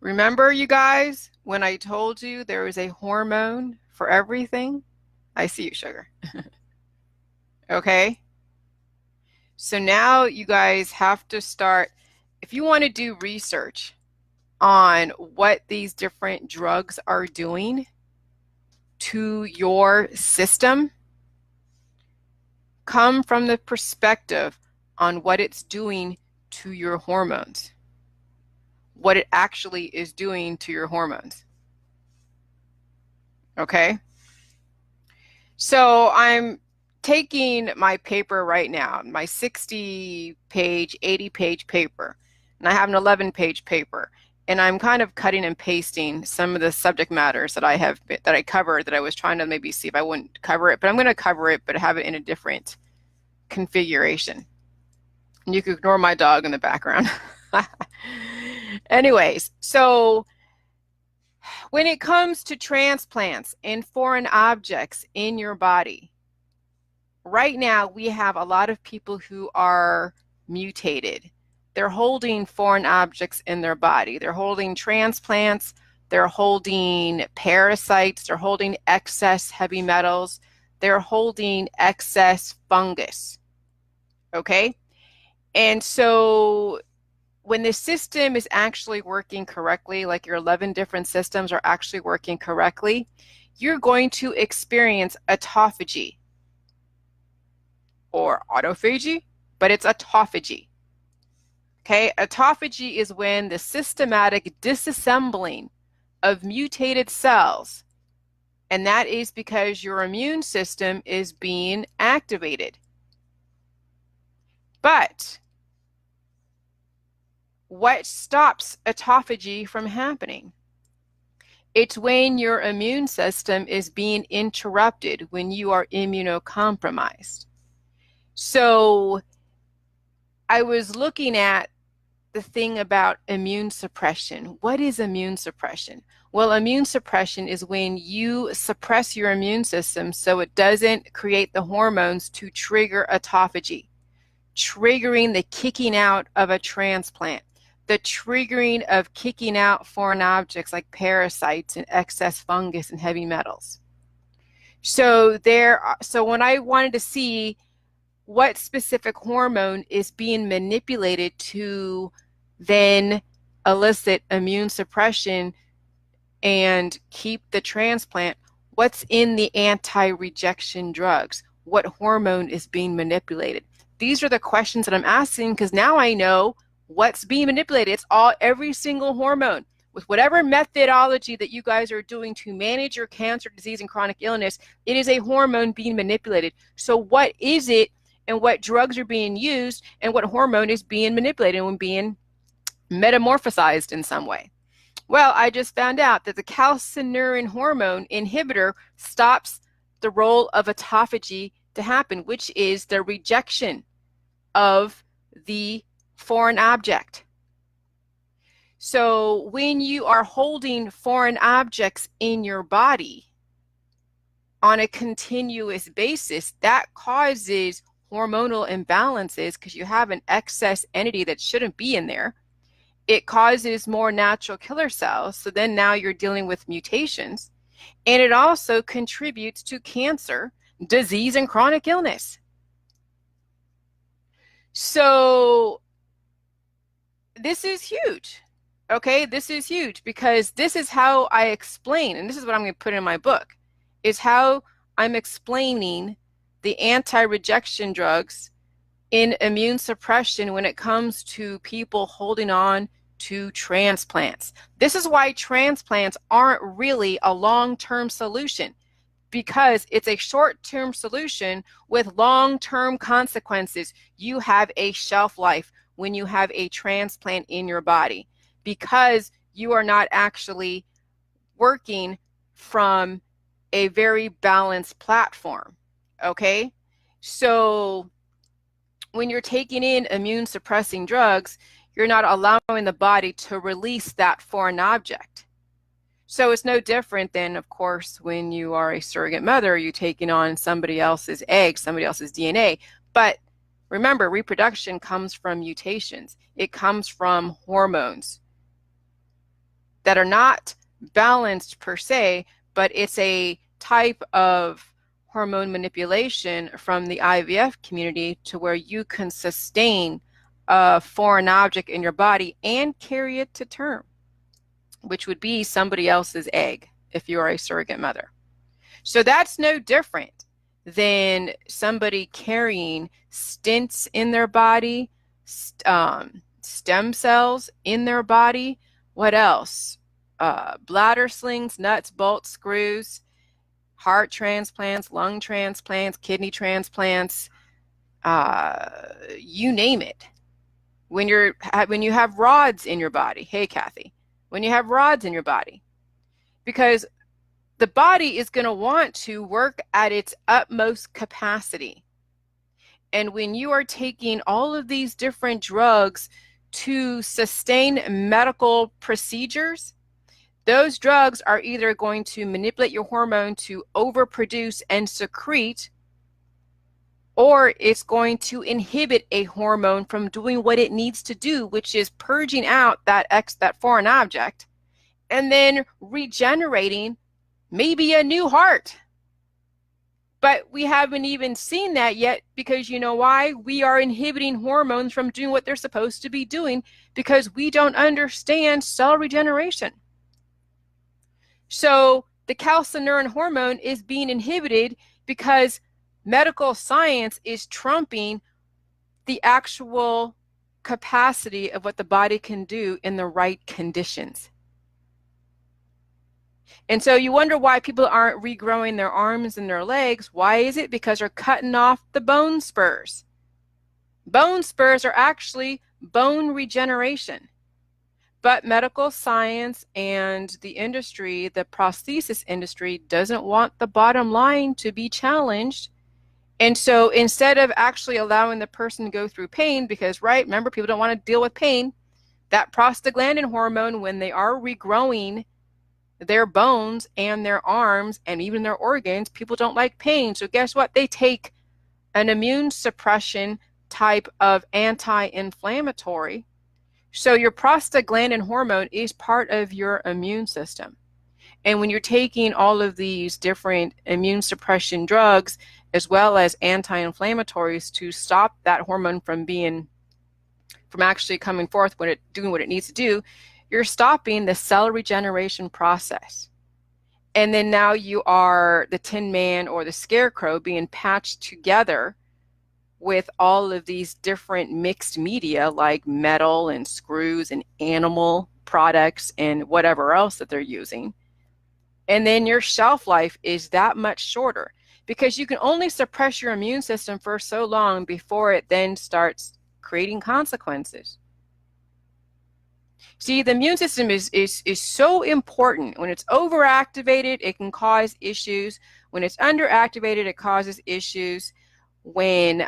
Remember, you guys, when I told you there is a hormone for everything? I see you, sugar. Okay? So now you guys have to start, if you want to do research on what these different drugs are doing to your system, come from the perspective on what it's doing to your hormones, what it actually is doing to your hormones. Okay? So I'm taking my paper right now, my 60-page, 80-page paper, and I have an 11-page paper, and I'm kind of cutting and pasting some of the subject matters that I covered that I was trying to maybe see if I wouldn't cover it, but I'm going to cover it, but have it in a different configuration. And you can ignore my dog in the background. Anyways, so when it comes to transplants and foreign objects in your body, right now we have a lot of people who are mutated. They're holding foreign objects in their body. They're holding transplants, they're holding parasites, they're holding excess heavy metals, they're holding excess fungus. Okay? And so when the system is actually working correctly, like your 11 different systems are actually working correctly, you're going to experience autophagy or autophagy, but it's autophagy. Okay, autophagy is when the systematic disassembling of mutated cells, and that is because your immune system is being activated. But what stops autophagy from happening? It's when your immune system is being interrupted, when you are immunocompromised. So I was looking at the thing about immune suppression. What is immune suppression? Well, immune suppression is when you suppress your immune system so it doesn't create the hormones to trigger autophagy, triggering the kicking out of a transplant, the triggering of kicking out foreign objects like parasites and excess fungus and heavy metals. So when I wanted to see what specific hormone is being manipulated to then elicit immune suppression and keep the transplant, what's in the anti-rejection drugs? What hormone is being manipulated? These are the questions that I'm asking because now I know what's being manipulated. It's every single hormone. With whatever methodology that you guys are doing to manage your cancer, disease, and chronic illness, it is a hormone being manipulated. So what is it, and what drugs are being used, and what hormone is being manipulated and being metamorphosized in some way? Well, I just found out that the calcineurin hormone inhibitor stops the role of autophagy to happen, which is the rejection of the foreign object. So when you are holding foreign objects in your body on a continuous basis, that causes hormonal imbalances because you have an excess entity that shouldn't be in there. It causes more natural killer cells. So then now you're dealing with mutations. And it also contributes to cancer, disease, and chronic illness. So this is huge. Okay, this is huge because this is how I explain, and this is what I'm going to put in my book, is how I'm explaining the anti-rejection drugs in immune suppression when it comes to people holding on to transplants. This is why transplants aren't really a long-term solution, because it's a short-term solution with long-term consequences. You have a shelf life when you have a transplant in your body because you are not actually working from a very balanced platform. Okay? So when you're taking in immune suppressing drugs, you're not allowing the body to release that foreign object. So it's no different than, of course, when you are a surrogate mother, you're taking on somebody else's egg, somebody else's DNA. But remember, reproduction comes from mutations. It comes from hormones. that are not balanced per se, but it's a type of hormone manipulation from the IVF community to where you can sustain a foreign object in your body and carry it to term, which would be somebody else's egg if you are a surrogate mother. So that's no different than somebody carrying stents in their body, stem cells in their body. What else? Bladder slings, nuts, bolts, screws, heart transplants, lung transplants, kidney transplants, you name it. When you have rods in your body, hey Kathy, when you have rods in your body, because the body is going to want to work at its utmost capacity. And when you are taking all of these different drugs to sustain medical procedures, those drugs are either going to manipulate your hormone to overproduce and secrete, or it's going to inhibit a hormone from doing what it needs to do, which is purging out that foreign object and then regenerating maybe a new heart. But we haven't even seen that yet, because you know why? We are inhibiting hormones from doing what they're supposed to be doing because we don't understand cell regeneration. So the calcineurin hormone is being inhibited because medical science is trumping the actual capacity of what the body can do in the right conditions. And so you wonder why people aren't regrowing their arms and their legs. Why is it? Because they're cutting off the bone spurs. Bone spurs are actually bone regeneration. But medical science and the industry, the prosthesis industry, doesn't want the bottom line to be challenged. And so instead of actually allowing the person to go through pain, because, right, remember, people don't want to deal with pain, that prostaglandin hormone, when they are regrowing their bones and their arms and even their organs, people don't like pain. So guess what? They take an immune suppression type of anti-inflammatory. So your prostaglandin hormone is part of your immune system. And when you're taking all of these different immune suppression drugs, as well as anti-inflammatories to stop that hormone from actually coming forth when it doing what it needs to do, you're stopping the cell regeneration process. And then now you are the Tin Man or the Scarecrow being patched together with all of these different mixed media like metal and screws and animal products and whatever else that they're using. And then your shelf life is that much shorter because you can only suppress your immune system for so long before it then starts creating consequences. See, the immune system is so important. When it's overactivated, it can cause issues. When it's underactivated, it causes issues. When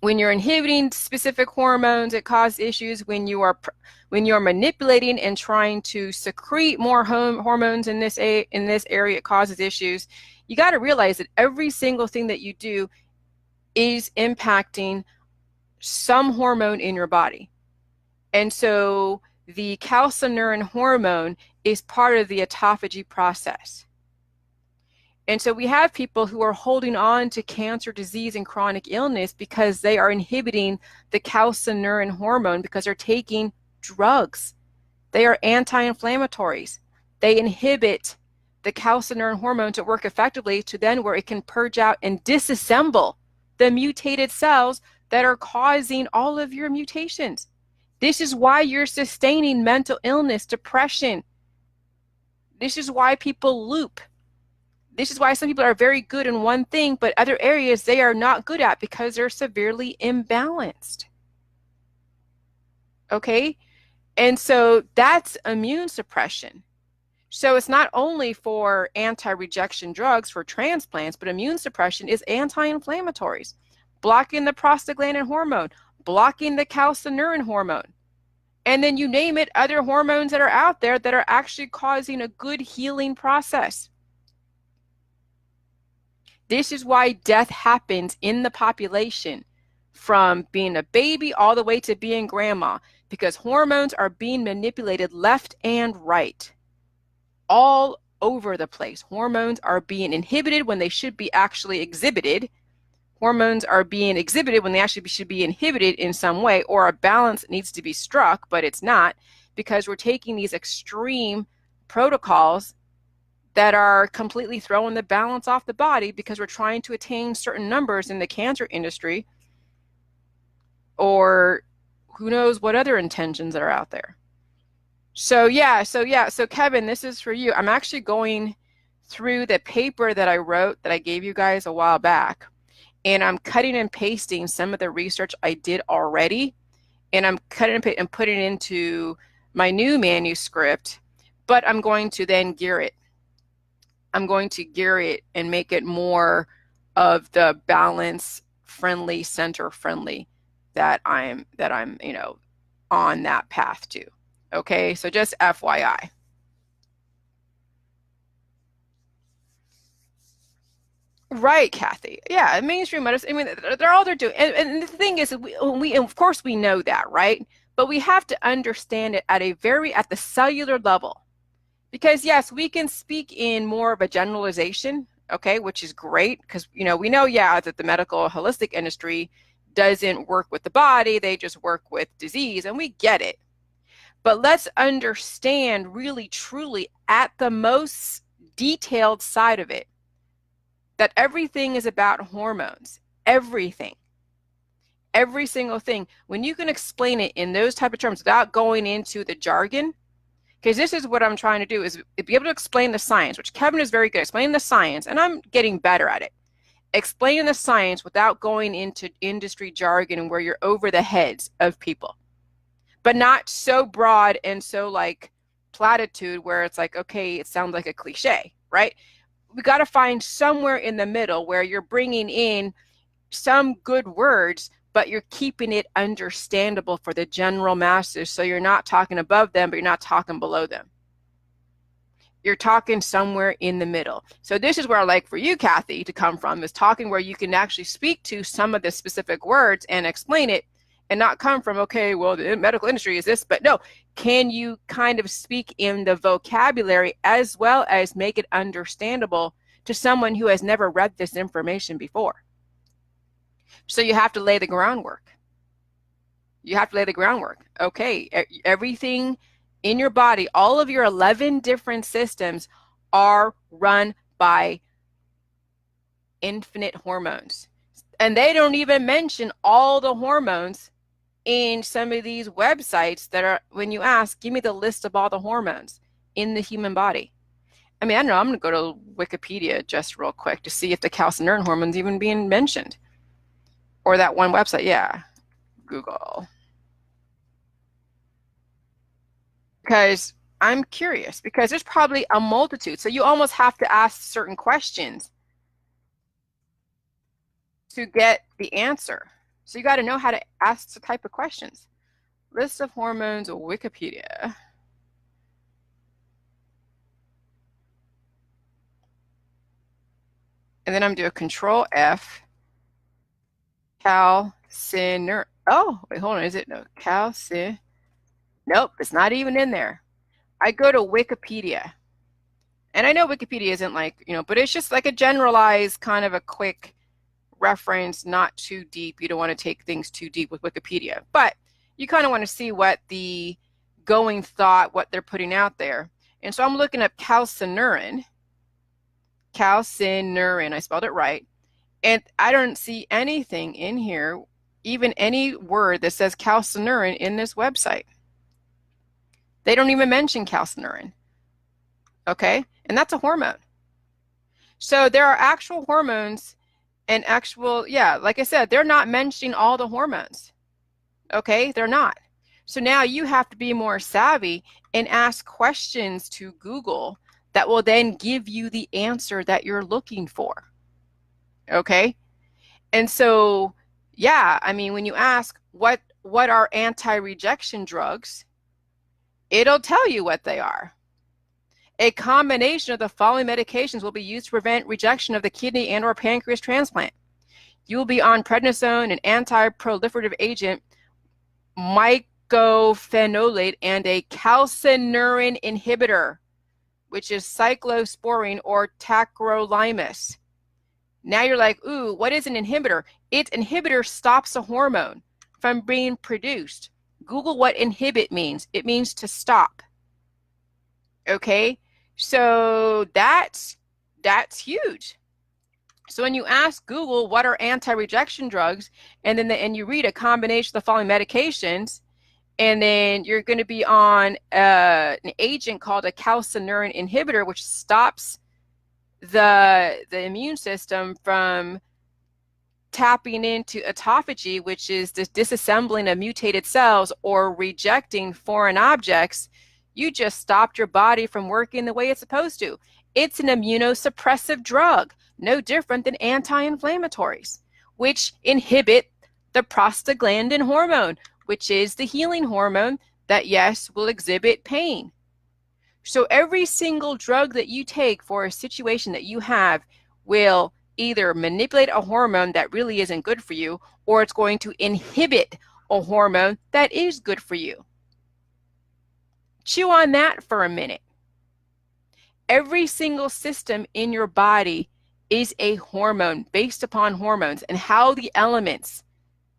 you're inhibiting specific hormones, it causes issues. When you are manipulating and trying to secrete more hormones in this area, it causes issues. You got to realize that every single thing that you do is impacting some hormone in your body. And so the calcineurin hormone is part of the autophagy process. And so we have people who are holding on to cancer, disease, and chronic illness because they are inhibiting the calcineurin hormone because they're taking drugs. They are anti-inflammatories. They inhibit the calcineurin hormone to work effectively to then where it can purge out and disassemble the mutated cells that are causing all of your mutations. This is why you're sustaining mental illness, depression. This is why people loop. This is why some people are very good in one thing, but other areas they are not good at because they're severely imbalanced. Okay? And so that's immune suppression. So it's not only for anti-rejection drugs for transplants, but immune suppression is anti-inflammatories, blocking the prostaglandin hormone, blocking the calcineurin hormone. And then you name it, other hormones that are out there that are actually causing a good healing process. This is why death happens in the population from being a baby all the way to being grandma. because hormones are being manipulated left and right, all over the place. Hormones are being inhibited when they should be actually exhibited. Hormones are being exhibited when they actually should be inhibited in some way, or a balance needs to be struck, but it's not, because we're taking these extreme protocols that are completely throwing the balance off the body because we're trying to attain certain numbers in the cancer industry, or who knows what other intentions that are out there. So Kevin, this is for you. I'm actually going through the paper that I wrote that I gave you guys a while back, and I'm cutting and pasting some of the research I did already, and I'm cutting and putting it into my new manuscript, but I'm going to then gear it. I'm going to gear it and make it more of the balance friendly, center friendly that I'm on that path to. Okay, so just FYI. Right, Kathy. Yeah, mainstream medicine. I mean, they're all they're doing. And the thing is, we of course we know that, right? But we have to understand it at the cellular level. Because yes, we can speak in more of a generalization, okay, which is great, because we know, yeah, that the medical holistic industry doesn't work with the body, they just work with disease, and we get it. But let's understand really truly at the most detailed side of it that everything is about hormones. Everything. Every single thing. When you can explain it in those type of terms without going into the jargon, because this is what I'm trying to do, is be able to explain the science, which Kevin is very good at explaining the science, and I'm getting better at it. Explaining the science without going into industry jargon where you're over the heads of people, but not so broad and so like platitude where it's like, okay, it sounds like a cliche, right? We got to find somewhere in the middle where you're bringing in some good words, but you're keeping it understandable for the general masses. So you're not talking above them, but you're not talking below them. You're talking somewhere in the middle. So this is where I like for you, Kathy, to come from, is talking where you can actually speak to some of the specific words and explain it, and not come from, okay, well, the medical industry is this, but no, can you kind of speak in the vocabulary as well as make it understandable to someone who has never read this information before? So you have to lay the groundwork. You have to lay the groundwork. Okay, everything in your body, all of your 11 different systems are run by infinite hormones. And they don't even mention all the hormones in some of these websites that are, when you ask, give me the list of all the hormones in the human body. I mean, I don't know, I'm going to go to Wikipedia just real quick to see if the calcineurin hormone's even being mentioned. Or that one website, yeah, Google. Because I'm curious, because there's probably a multitude. So you almost have to ask certain questions to get the answer. So you got to know how to ask the type of questions. List of hormones, Wikipedia. And then I'm doing Control F. Calcineurin. Oh, wait, hold on. Is it? No, calcin. Nope, it's not even in there. I go to Wikipedia. And I know Wikipedia isn't like, but it's just like a generalized kind of a quick reference, not too deep. You don't want to take things too deep with Wikipedia. But you kind of want to see what the going thought, what they're putting out there. And so I'm looking up calcineurin. Calcineurin, I spelled it right. And I don't see anything in here, even any word that says calcineurin in this website. They don't even mention calcineurin. Okay? And that's a hormone. So there are actual hormones and actual, like I said, they're not mentioning all the hormones. Okay? They're not. So now you have to be more savvy and ask questions to Google that will then give you the answer that you're looking for. Okay. And so, I mean, when you ask what are anti-rejection drugs, it'll tell you what they are. A combination of the following medications will be used to prevent rejection of the kidney and or pancreas transplant. You will be on prednisone, an anti-proliferative agent, mycophenolate and a calcineurin inhibitor, which is cyclosporine or tacrolimus. Now you're like, ooh, what is an inhibitor? Its inhibitor stops a hormone from being produced. Google what inhibit means. It means to stop. Okay, so that's huge. So when you ask Google what are anti-rejection drugs, and then you read a combination of the following medications, and then you're going to be on an agent called a calcineurin inhibitor, which stops the immune system from tapping into autophagy, which is the disassembling of mutated cells or rejecting foreign objects. You just stopped your body from working the way it's supposed to. It's an immunosuppressive drug, no different than anti-inflammatories, which inhibit the prostaglandin hormone, which is the healing hormone that, yes, will exhibit pain. So every single drug that you take for a situation that you have will either manipulate a hormone that really isn't good for you, or it's going to inhibit a hormone that is good for you. Chew on that for a minute. Every single system in your body is a hormone based upon hormones and how the elements,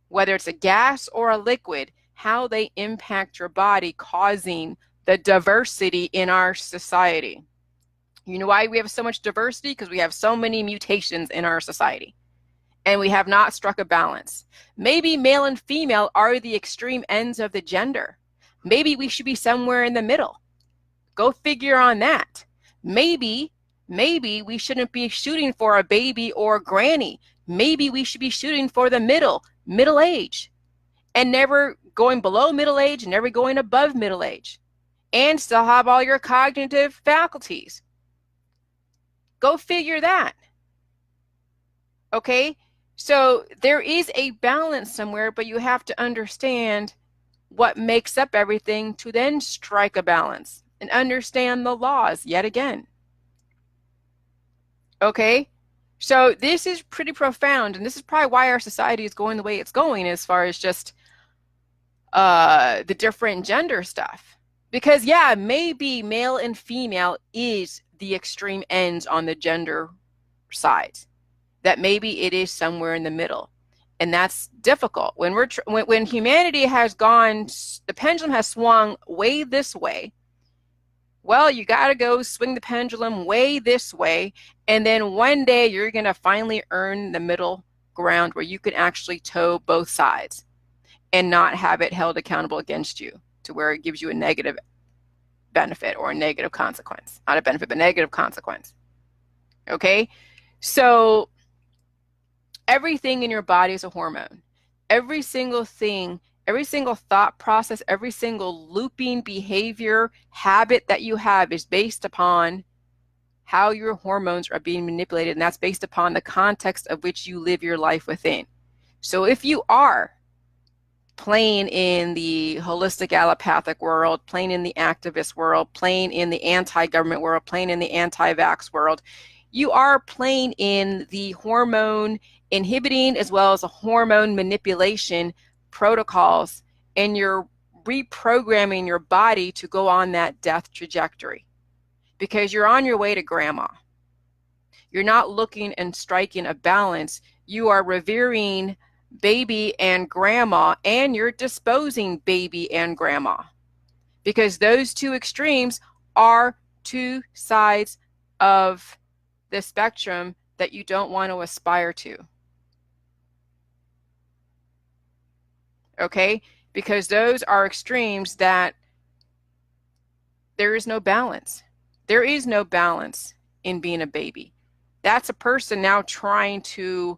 whether it's a gas or a liquid, how they impact your body, causing the diversity in our society. You know why we have so much diversity? Because we have so many mutations in our society, and we have not struck a balance. Maybe male and female are the extreme ends of the gender. Maybe we should be somewhere in the middle. Go figure on that. Maybe we shouldn't be shooting for a baby or granny. Maybe we should be shooting for the middle age, and never going below middle age, never going above middle age, and still have all your cognitive faculties. Go figure that. Okay, so there is a balance somewhere, but you have to understand what makes up everything to then strike a balance and understand the laws yet again. Okay, so this is pretty profound, and this is probably why our society is going the way it's going as far as just the different gender stuff. Because yeah, maybe male and female is the extreme ends on the gender side. That maybe it is somewhere in the middle, and that's difficult. When humanity has gone, the pendulum has swung way this way. Well, you got to go swing the pendulum way this way, and then one day you're going to finally earn the middle ground where you can actually toe both sides and not have it held accountable against you to where it gives you a negative benefit or a negative consequence. Not a benefit, but negative consequence. Okay? So everything in your body is a hormone. Every single thing, every single thought process, every single looping behavior, habit that you have is based upon how your hormones are being manipulated, and that's based upon the context of which you live your life within. So if you are playing in the holistic allopathic world, playing in the activist world, playing in the anti-government world, playing in the anti-vax world, you are playing in the hormone inhibiting as well as a hormone manipulation protocols, and you're reprogramming your body to go on that death trajectory because you're on your way to grandma. You're not looking and striking a balance. You are revering baby and grandma, and you're disposing baby and grandma, because those two extremes are two sides of the spectrum that you don't want to aspire to. Okay, because those are extremes that there is no balance. There is no balance in being a baby. That's a person now trying to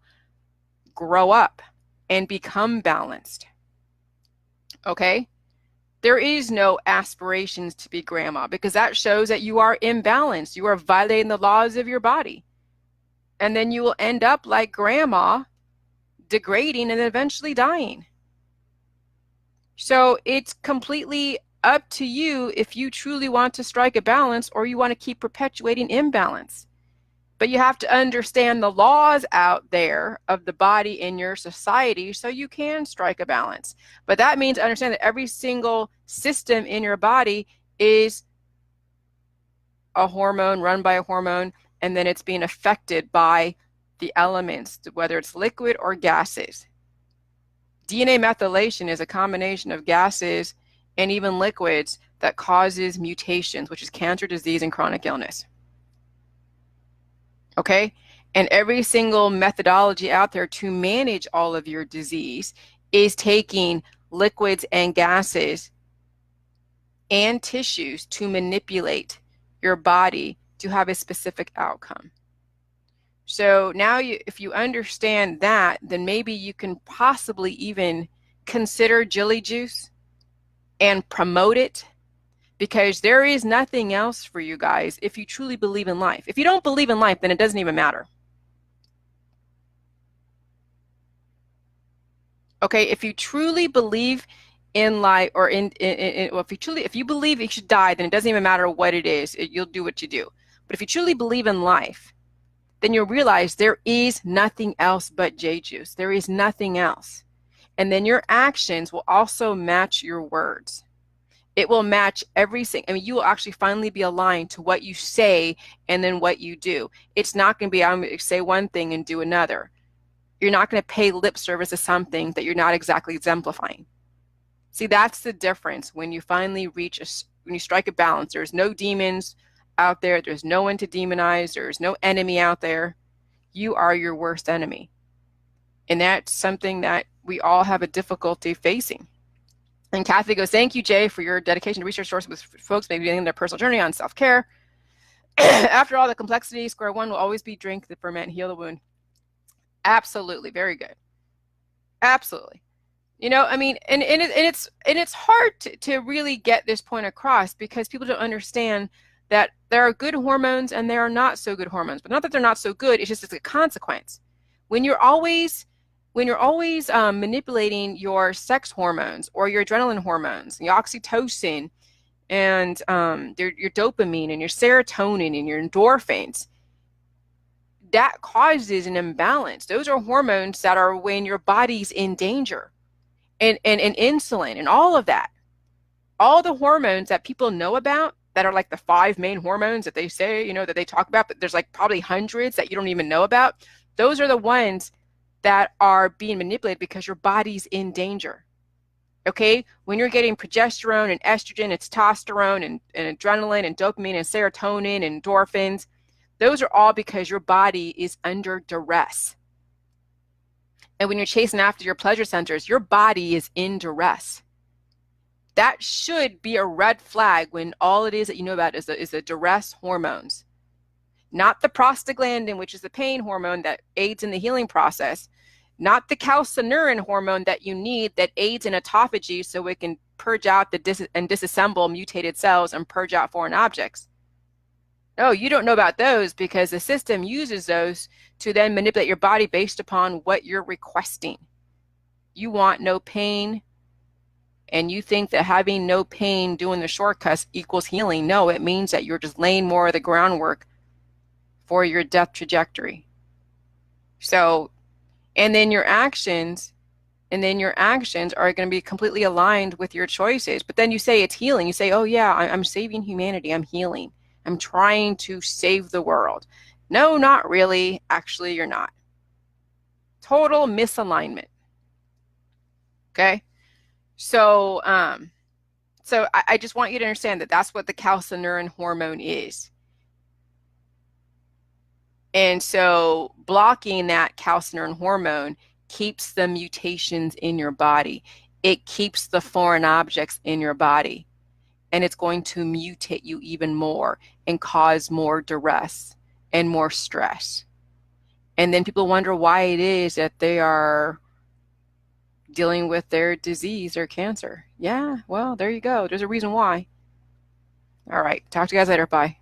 grow up and become balanced. Okay? There is no aspirations to be grandma, because that shows that you are imbalanced. You are violating the laws of your body. And then you will end up like grandma, degrading and eventually dying. So it's completely up to you if you truly want to strike a balance or you want to keep perpetuating imbalance. But you have to understand the laws out there of the body in your society so you can strike a balance. But that means understand that every single system in your body is a hormone run by a hormone, and then it's being affected by the elements, whether it's liquid or gases. DNA methylation is a combination of gases and even liquids that causes mutations, which is cancer, disease, and chronic illness. Okay? And every single methodology out there to manage all of your disease is taking liquids and gases and tissues to manipulate your body to have a specific outcome. So now if you understand that, then maybe you can possibly even consider Jilly Juice and promote it, because there is nothing else for you guys if you truly believe in life. If you don't believe in life, then it doesn't even matter. Okay, if you truly believe in life, or if you believe you should die, then it doesn't even matter what it is. You'll do what you do. But if you truly believe in life, then you'll realize there is nothing else but J-Juice. There is nothing else. And then your actions will also match your words. It will match everything. I mean, you will actually finally be aligned to what you say and then what you do. It's not going to be, I'm going to say one thing and do another. You're not going to pay lip service to something that you're not exactly exemplifying. See, that's the difference when you finally when you strike a balance. There's no demons out there. There's no one to demonize. There's no enemy out there. You are your worst enemy. And that's something that we all have a difficulty facing. And Kathy goes, thank you, Jay, for your dedication to research sources with folks maybe beginning their personal journey on self-care. After all the complexity, square one will always be drink the ferment, heal the wound. Absolutely. Very good. Absolutely. You know, I mean, and it's hard to really get this point across, because people don't understand that there are good hormones and there are not so good hormones. But not that they're not so good, it's just a consequence. When you're always manipulating your sex hormones or your adrenaline hormones, your oxytocin, and your dopamine and your serotonin and your endorphins, that causes an imbalance. Those are hormones that are when your body's in danger. And insulin and all of that. All the hormones that people know about that are like the 5 main hormones that they say, you know, that they talk about, but there's like probably hundreds that you don't even know about. Those are the ones that are being manipulated because your body's in danger. Okay? When you're getting progesterone and estrogen and testosterone and adrenaline and dopamine and serotonin and endorphins, those are all because your body is under duress. And when you're chasing after your pleasure centers, your body is in duress. That should be a red flag when all it is that you know about is the duress hormones. Not the prostaglandin, which is the pain hormone that aids in the healing process. Not the calcineurin hormone that you need that aids in autophagy so it can purge out and disassemble mutated cells and purge out foreign objects. No, you don't know about those because the system uses those to then manipulate your body based upon what you're requesting. You want no pain, and you think that having no pain doing the shortcuts equals healing. No, it means that you're just laying more of the groundwork for your death trajectory. So, and then your actions are going to be completely aligned with your choices. But then you say it's healing. You say, oh yeah, I'm saving humanity. I'm healing. I'm trying to save the world. No, not really. Actually, you're not. Total misalignment. Okay? So, I just want you to understand that that's what the calcineurin hormone is. And so blocking that calcineurin hormone keeps the mutations in your body. It keeps the foreign objects in your body. And it's going to mutate you even more and cause more duress and more stress. And then people wonder why it is that they are dealing with their disease or cancer. Yeah, well, there you go. There's a reason why. All right. Talk to you guys later. Bye.